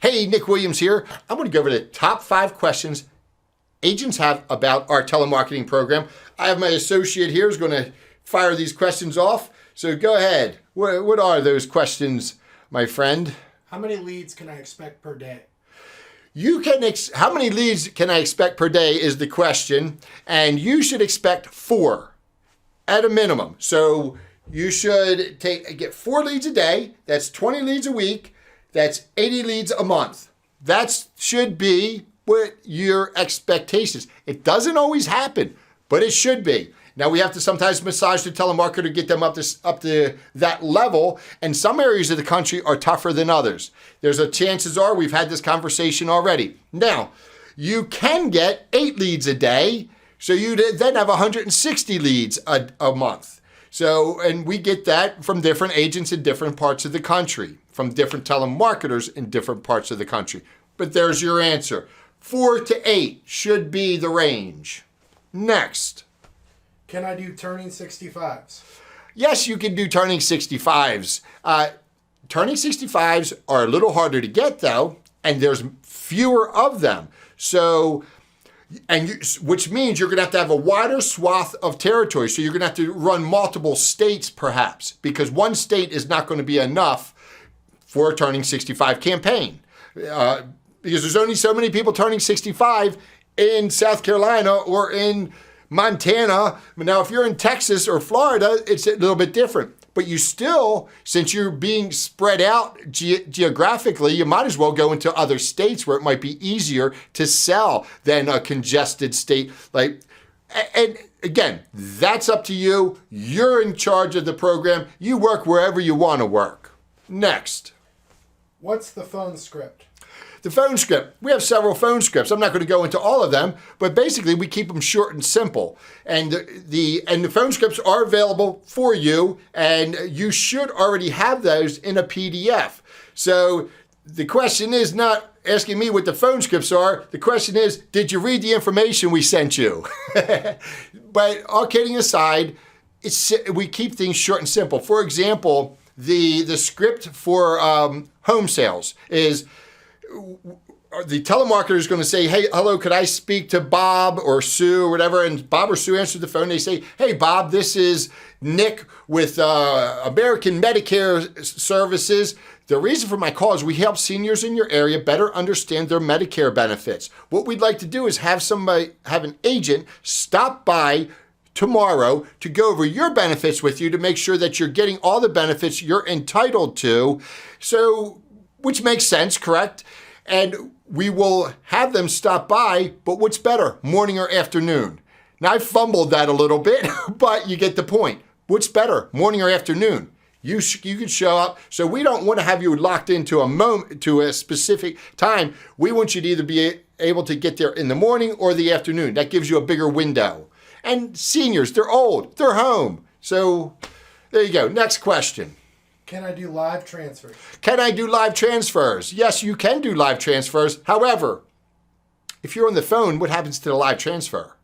Hey, Nick Williams here. I'm going to go over the top 5 questions agents have about our telemarketing program. I have my associate here who's going to fire these questions off. So go ahead. What are those questions, my friend? How many leads can I expect per day? How many leads can I expect per day is the question, and you should expect 4 at a minimum. So you should get 4 leads a day. That's 20 leads a week. That's 80 leads a month. That should be what your expectations. It doesn't always happen, but it should be. Now we have to sometimes massage the telemarketer to get them up to that level, and some areas of the country are tougher than others. Chances are we've had this conversation already. Now, you can get 8 leads a day, so you then have 160 leads a month. So, and we get that from different agents in different parts of the country, from different telemarketers in different parts of the country. But there's your answer. 4 to 8 should be the range. Next. Can I do turning 65s? Yes, you can do turning 65s. Turning 65s are a little harder to get though, and there's fewer of them. So, which means you're going to have a wider swath of territory. So you're going to have to run multiple states perhaps, because one state is not going to be enough for a turning 65 campaign. Because there's only so many people turning 65 in South Carolina or in Montana. Now, if you're in Texas or Florida, it's a little bit different. But you still, since you're being spread out geographically, you might as well go into other states where it might be easier to sell than a congested state. And again, that's up to you. You're in charge of the program. You work wherever you want to work. Next. What's the phone script? The phone script. We have several phone scripts. I'm not going to go into all of them, but basically we keep them short and simple. And the phone scripts are available for you, and you should already have those in a PDF. So the question is not asking me what the phone scripts are. The question is, did you read the information we sent you? But all kidding aside, we keep things short and simple. For example, the script for home sales is, the telemarketer is going to say, hey, hello, could I speak to Bob or Sue or whatever? And Bob or Sue answer the phone. They say, hey, Bob, this is Nick with American Medicare Services. The reason for my call is we help seniors in your area better understand their Medicare benefits. What we'd like to do is have an agent stop by tomorrow to go over your benefits with you to make sure that you're getting all the benefits you're entitled to. So, which makes sense, correct? And we will have them stop by, but what's better, morning or afternoon? Now, I fumbled that a little bit, but you get the point. What's better, morning or afternoon? You can show up. So we don't want to have you locked into a specific time. We want you to either be able to get there in the morning or the afternoon. That gives you a bigger window. And seniors, they're old, they're home. So there you go. Next question. Can I do live transfers? Can I do live transfers? Yes, you can do live transfers. However, if you're on the phone, what happens to the live transfer?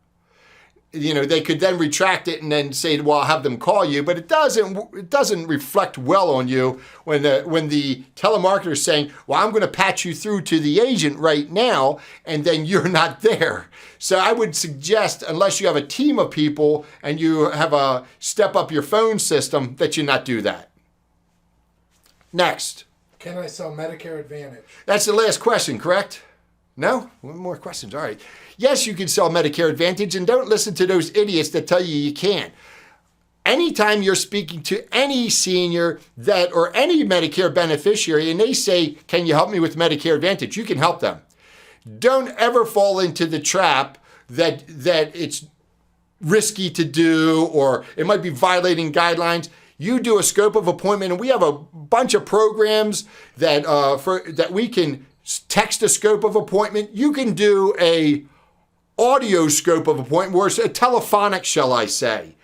They could then retract it and then say, well, I'll have them call you, but it doesn't reflect well on you when the telemarketer is saying, well, I'm going to patch you through to the agent right now, and then you're not there. So I would suggest, unless you have a team of people and you have a step up your phone system, that you not do that. Next. Can I sell Medicare Advantage? That's the last question, correct? No? One more questions. All right. Yes, you can sell Medicare Advantage, and don't listen to those idiots that tell you can't. Anytime you're speaking to any senior or any Medicare beneficiary and they say, can you help me with Medicare Advantage? You can help them. Don't ever fall into the trap that it's risky to do or it might be violating guidelines. You do a scope of appointment, and we have a bunch of programs that we can text a scope of appointment. You can do a audio scope of appointment, where it's a telephonic, shall I say.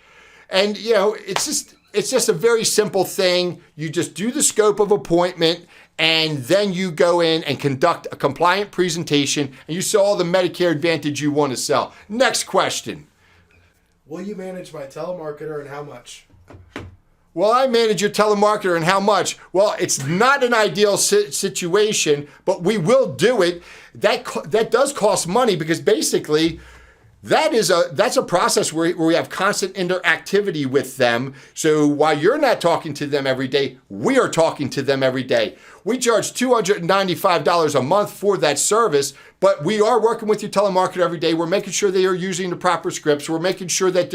And it's just a very simple thing. You just do the scope of appointment, and then you go in and conduct a compliant presentation, and you sell all the Medicare Advantage you want to sell. Next question. Will you manage my telemarketer, and how much? Well, I manage your telemarketer and how much? Well, it's not an ideal situation, but we will do it. That does cost money because basically that's a process where we have constant interactivity with them. So while you're not talking to them every day, we are talking to them every day. We charge $295 a month for that service, but we are working with your telemarketer every day. We're making sure they are using the proper scripts. We're making sure that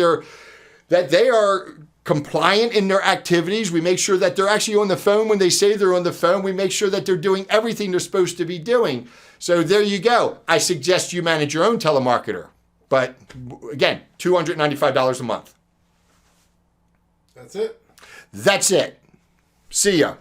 they are compliant in their activities. We make sure that they're actually on the phone when they say they're on the phone. We make sure that they're doing everything they're supposed to be doing. So there you go. I suggest you manage your own telemarketer. But again, $295 a month. That's it. That's it. See ya.